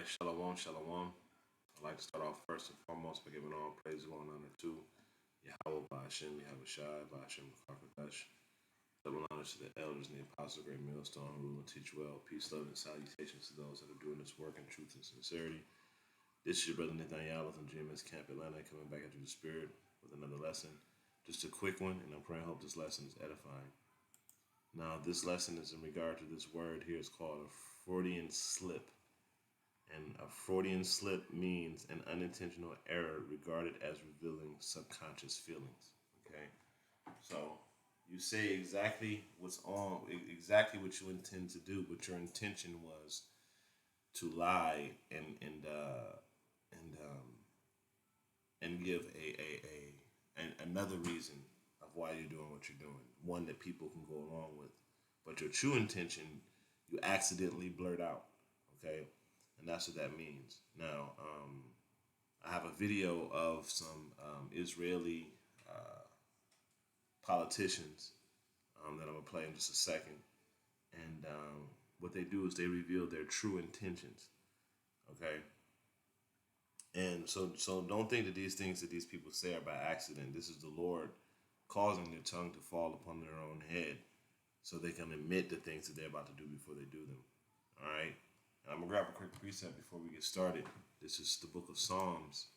Shalom, shalom. I'd like to start off first and foremost by giving all praise, glory, and honor to Yahweh, Ba'ashem, Yahweh Shai, Ba'ashem, Kakadash. Double honor to the elders and the apostles, great millstone, rule and teach well. Peace, love, and salutations to those that are doing this work in truth and sincerity. This is your brother Nathaniel from GMS Camp Atlanta, coming back into the spirit with another lesson. Just a quick one, and I'm praying I hope this lesson is edifying. Now, this lesson is in regard to this word here. It's called a Freudian slip. And a Freudian slip means an unintentional error regarded as revealing subconscious feelings. Okay? So you say exactly what's on, exactly what you intend to do, but your intention was to lie and give another reason of why you're doing what you're doing, one that people can go along with. But your true intention, you accidentally blurt out. Okay? And that's what that means. Now, I have a video of some Israeli politicians that I'm going to play in just a second. And what they do is they reveal their true intentions. Okay? And so don't think that these things that these people say are by accident. This is the Lord causing their tongue to fall upon their own head so they can admit the things that they're about to do before they do them. All right? I'm going to grab a quick precept before we get started. This is the book of Psalms.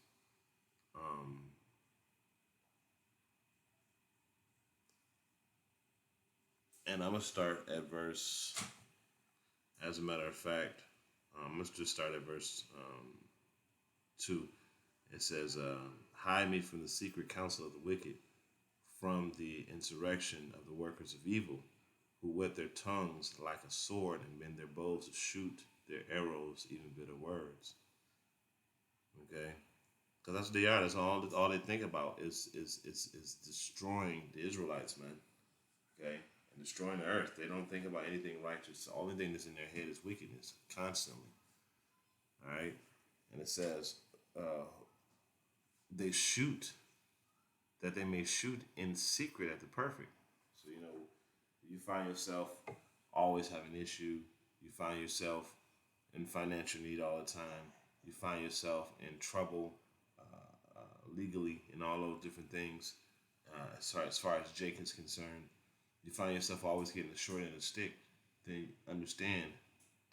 And I'm going to start at verse, as a matter of fact, let's just start at verse 2. It says, hide me from the secret counsel of the wicked, from the insurrection of the workers of evil, who whet their tongues like a sword and bend their bows to shoot their arrows, even bitter words. Okay? Because that's what they are. That's all they think about is destroying the Israelites, man. Okay? And destroying the earth. They don't think about anything righteous. The only thing that's in their head is wickedness, constantly. Alright? And it says, they shoot, that they may shoot in secret at the perfect. So, you find yourself always having an issue. You find yourself in financial need all the time. You find yourself in trouble legally and all those different things. As far as Jake is concerned, you find yourself always getting the short end of the stick. Then understand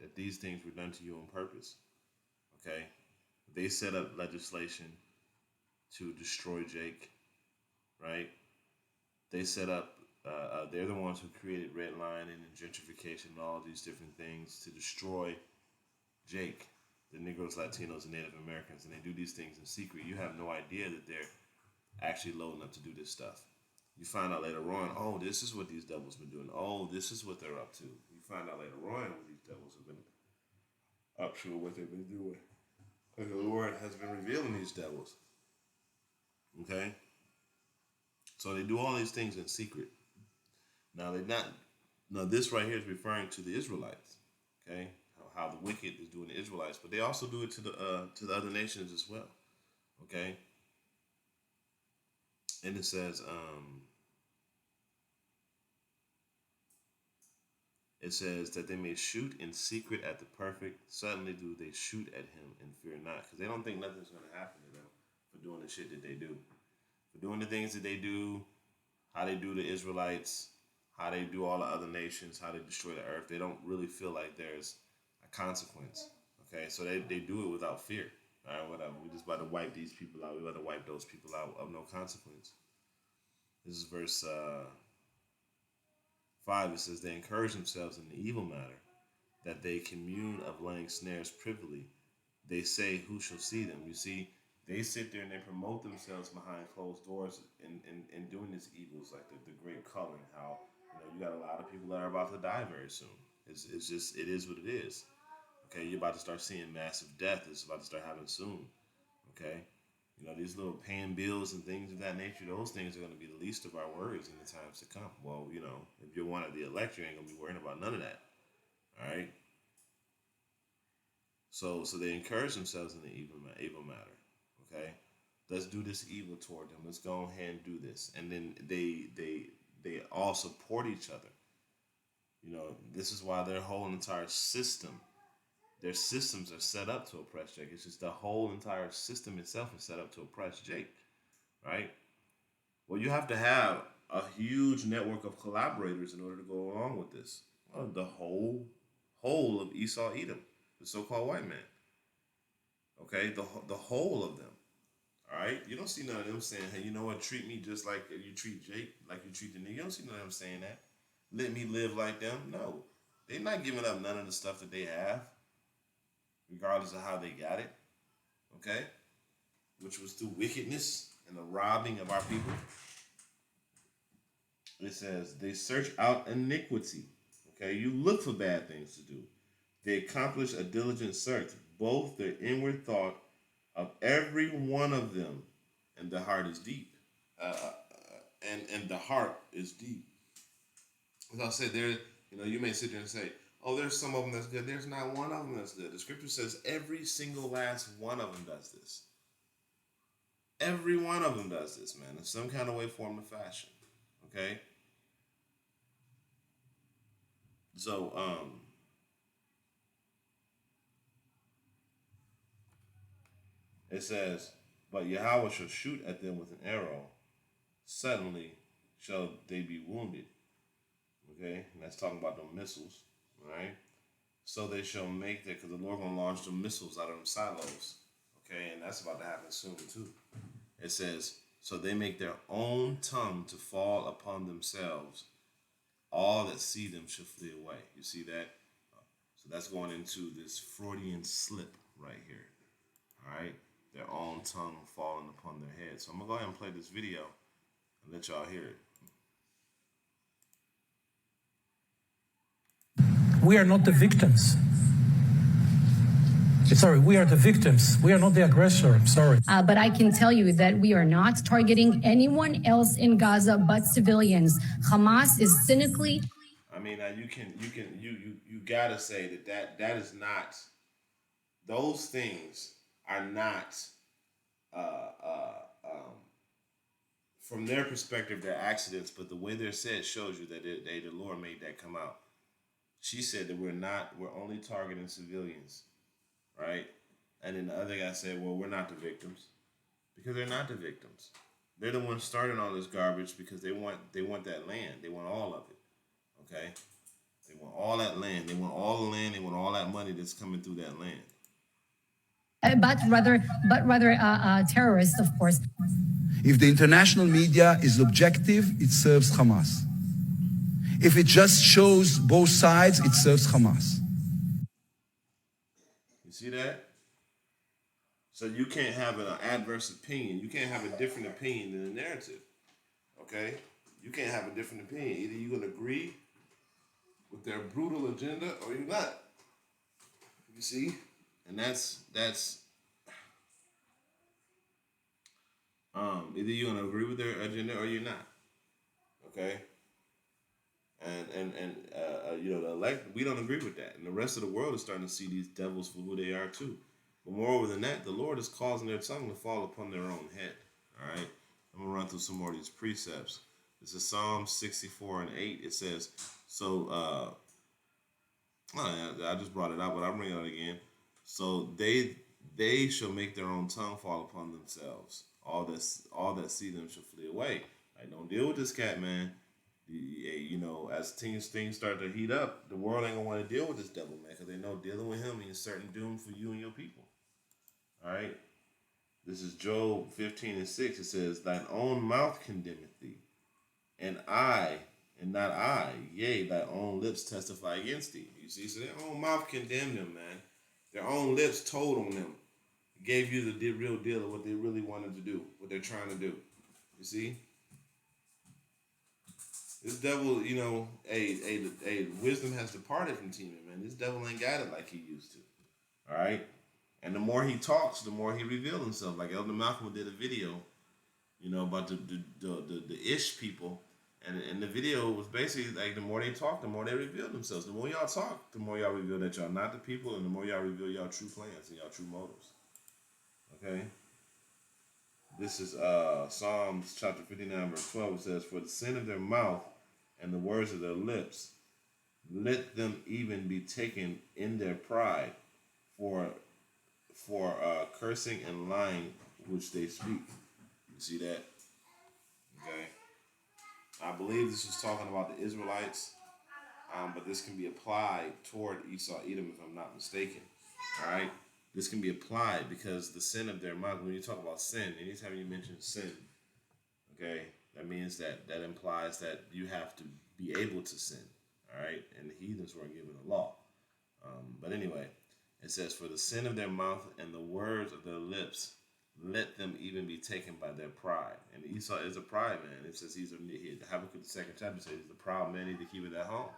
that these things were done to you on purpose. Okay? They set up legislation to destroy Jake, right? They set up, they're the ones who created redlining and gentrification and all these different things to destroy Jake, the Negroes, Latinos, and Native Americans. And they do these things in secret. You have no idea that they're actually loading up to do this stuff. You find out later on, oh, this is what these devils been doing. Oh, this is what they're up to. You find out later on what these devils have been up to, what they've been doing. And the Lord has been revealing these devils. Okay? So they do all these things in secret. Now this right here is referring to the Israelites. Okay? How the wicked is doing the Israelites, but they also do it to the other nations as well. Okay? And it says, that they may shoot in secret at the perfect. Suddenly do they shoot at him and fear not. Because they don't think nothing's going to happen to them for doing the shit that they do. For doing the things that they do, how they do the Israelites, how they do all the other nations, how they destroy the earth. They don't really feel like there's a consequence. Okay, so they do it without fear. All right, whatever. We're just about to wipe these people out. We're about to wipe those people out of no consequence. This is verse 5. It says, they encourage themselves in the evil matter, that they commune of laying snares privily. They say, who shall see them? You see, they sit there and they promote themselves behind closed doors and doing this evils, like the great culling, how you got a lot of people that are about to die very soon. It's just, it is what it is. Okay, you're about to start seeing massive death. It's about to start happening soon. Okay, these little paying bills and things of that nature, those things are going to be the least of our worries in the times to come. Well, if you're one of the elect, you ain't going to be worrying about none of that. All right. So they encourage themselves in the evil matter. Okay, let's do this evil toward them. Let's go ahead and do this, and then they all support each other. This is why their whole entire system their systems are set up to oppress Jake. It's just the whole entire system itself is set up to oppress Jake, right? Well, you have to have a huge network of collaborators in order to go along with this. Well, the whole of Esau Edom, the so-called white man. Okay, the whole of them. All right, you don't see none of them saying, "Hey, you know what? Treat me just like you treat Jake, like you treat the nigga." You don't see none of them saying that. Let me live like them. No, they're not giving up none of the stuff that they have, regardless of how they got it. Okay, which was through wickedness and the robbing of our people. It says they search out iniquity. Okay, you look for bad things to do. They accomplish a diligent search, both their inward thought of every one of them, and the heart is deep. And the heart is deep. As I said, there, you may sit there and say, "Oh, there's some of them that's good." There's not one of them that's good. The scripture says every single last one of them does this. Every one of them does this, man, in some kind of way, form, or fashion. Okay. So, it says, "But Yahweh shall shoot at them with an arrow. Suddenly shall they be wounded." Okay, and that's talking about the missiles, right? So they shall make that, because the Lord gonna launch the missiles out of them silos. Okay, and that's about to happen soon too. It says, "So they make their own tongue to fall upon themselves. All that see them shall flee away." You see that? So that's going into this Freudian slip right here. All right, their own tongue falling upon their head. So I'm gonna go ahead and play this video and let y'all hear it. We are not the victims. Sorry, we are the victims. We are not the aggressor. I'm sorry. But I can tell you that we are not targeting anyone else in Gaza but civilians. Hamas is cynically. I mean, you gotta say that is not. Those things are not. From their perspective, they're accidents, but the way they're said shows you that the Lord made that come out. She said that we're only targeting civilians, right? And then the other guy said, "Well, we're not the victims," because they're not the victims. They're the ones starting all this garbage because they want that land. They want all of it. Okay, they want all that land. They want all the land. They want all that money that's coming through that land. But rather terrorists, of course. If the international media is objective, it serves Hamas. If it just shows both sides, it serves Hamas. You see that? So you can't have an adverse opinion. You can't have a different opinion than the narrative. Okay? You can't have a different opinion. Either you're going to agree with their brutal agenda or you're not. You see? And that's either you're going to agree with their agenda or you're not. Okay? And the elect, we don't agree with that. And the rest of the world is starting to see these devils for who they are too. But moreover than that, the Lord is causing their tongue to fall upon their own head. All right? I'm going to run through some more of these precepts. This is Psalm 64:8. It says, I just brought it out, but I'll bring it out again. "So they shall make their own tongue fall upon themselves. All that see them shall flee away." Like, don't deal with this cat, man. As things start to heat up, the world ain't gonna want to deal with this devil, man, because they know dealing with him means certain doom for you and your people. All right. This is Job 15:6. It says, "Thine own mouth condemneth thee, and I, and not I, yea, thy own lips testify against thee." You see, so their own mouth condemned them, man. Their own lips told on them, gave you the real deal of what they really wanted to do, what they're trying to do. You see? This devil, wisdom has departed from Timon, man. This devil ain't got it like he used to. All right? And the more he talks, the more he reveals himself. Like Elder Malcolm did a video, about the Ish people. And the video was basically like the more they talk, the more they reveal themselves. The more y'all talk, the more y'all reveal that y'all not the people, and the more y'all reveal y'all true plans and y'all true motives. Okay? This is Psalms chapter 59, verse 12. It says, "For the sin of their mouth and the words of their lips, let them even be taken in their pride. for cursing and lying which they speak. You see that? Okay. I believe this is talking about the Israelites, but this can be applied toward Esau, Edom, if I'm not mistaken. All right. This can be applied because the sin of their mouth. When you talk about sin, anytime you mention sin, okay, that means that implies that you have to be able to sin. All right, and the heathens weren't given a law. But anyway, it says, "For the sin of their mouth and the words of their lips, let them even be taken by their pride." And Esau is a pride man. It says Habakkuk the second chapter says he's a proud man, need to keep it at home.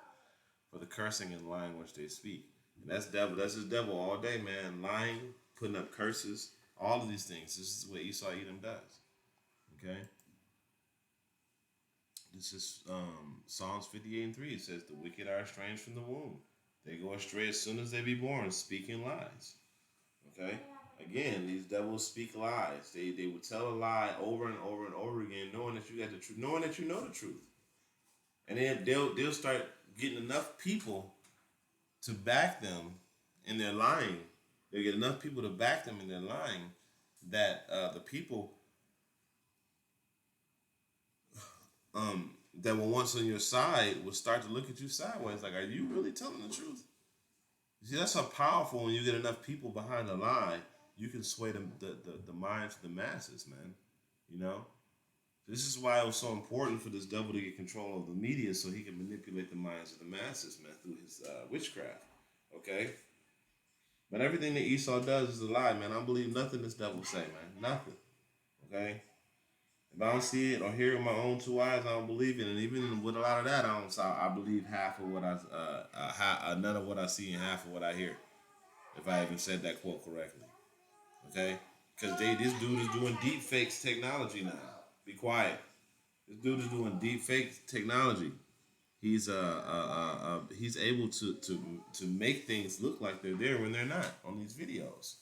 For the cursing and lying which they speak. And that's devil. That's his devil all day, man. Lying, putting up curses, all of these things. This is what Esau Edom does. Okay? This is Psalms 58:3. It says, "The wicked are estranged from the womb. They go astray as soon as they be born, speaking lies." Okay? Again, these devils speak lies. They will tell a lie over and over and over again, knowing that you got the truth, knowing that you know the truth. And then they'll start getting enough people to back them in their lying. They'll get enough people to back them in their lying that the people that were once on your side will start to look at you sideways. Like, are you really telling the truth? You see, that's how powerful when you get enough people behind a lie, you can sway the minds of the masses, man. You know? This is why it was so important for this devil to get control of the media so he can manipulate the minds of the masses, man, through his witchcraft. Okay? But everything that Esau does is a lie, man. I don't believe nothing this devil say, man. Nothing. Okay? If I don't see it or hear it with my own two eyes, I don't believe it. And even with a lot of that, I believe half of what none of what I see and half of what I hear. If I even said that quote correctly. Okay? Because this dude is doing deep fakes technology now. Be quiet. This dude is doing deep fake technology. He's able to make things look like they're there when they're not on these videos.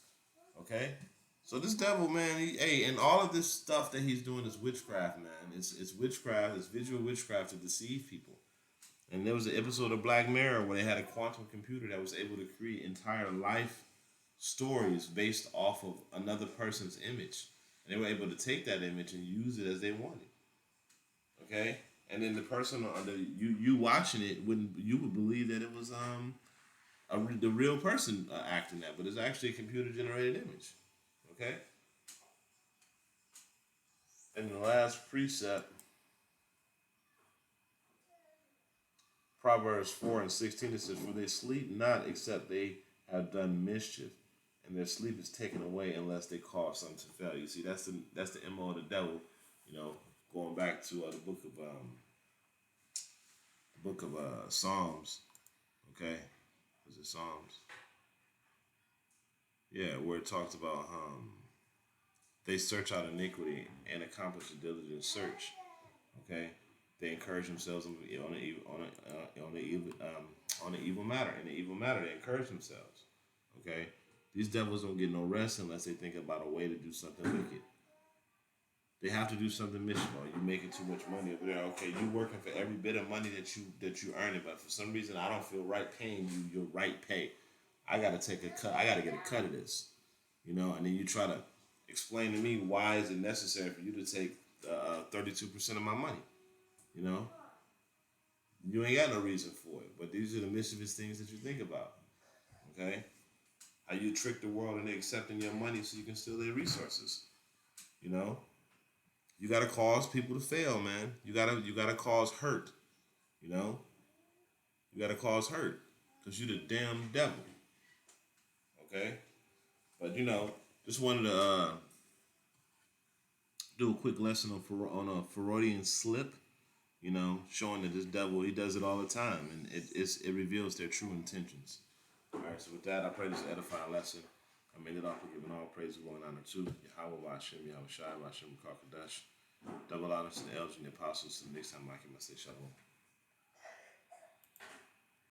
Okay? So this devil, man, and all of this stuff that he's doing is witchcraft, man. It's witchcraft, it's visual witchcraft to deceive people. And there was an episode of Black Mirror where they had a quantum computer that was able to create entire life stories based off of another person's image. And they were able to take that image and use it as they wanted. Okay? And then the person you watching it you would believe that it was the real person acting that, but it's actually a computer generated image. Okay? And the last precept, Proverbs 4:16, it says, "For they sleep not except they have done mischief, and their sleep is taken away unless they cause something to fail." You see, that's the MO of the devil. You know, going back to the book of Psalms. Okay, was it Psalms? Yeah, where it talks about they search out iniquity and accomplish a diligent search. Okay, they encourage themselves on the evil matter. In the evil matter, they encourage themselves. Okay, these devils don't get no rest unless they think about a way to do something wicked. They have to do something miserable. You making too much money over there. Okay, you working for every bit of money that you earning, but for some reason I don't feel right paying you your right pay. I gotta take a cut. I gotta get a cut of this. You know, and then you try to explain to me why is it necessary for you to take 32% of my money. You know, you ain't got no reason for it. But these are the mischievous things that you think about. Okay, how you trick the world into accepting your money so you can steal their resources. You know. You gotta cause people to fail, man. You gotta cause hurt. You know? You gotta cause hurt. Because you the damn devil. Okay? But just wanted to do a quick lesson on a Freudian slip, showing that this devil, he does it all the time. And it reveals their true intentions. Alright, so with that, I pray this edifying lesson. I made it off with giving all praise, glory, and honor to Yahweh, Hashem, Yahweh Shai, Hashem, Kakadash. Double honors to the elders and the apostles. Until next time, I can say shalom.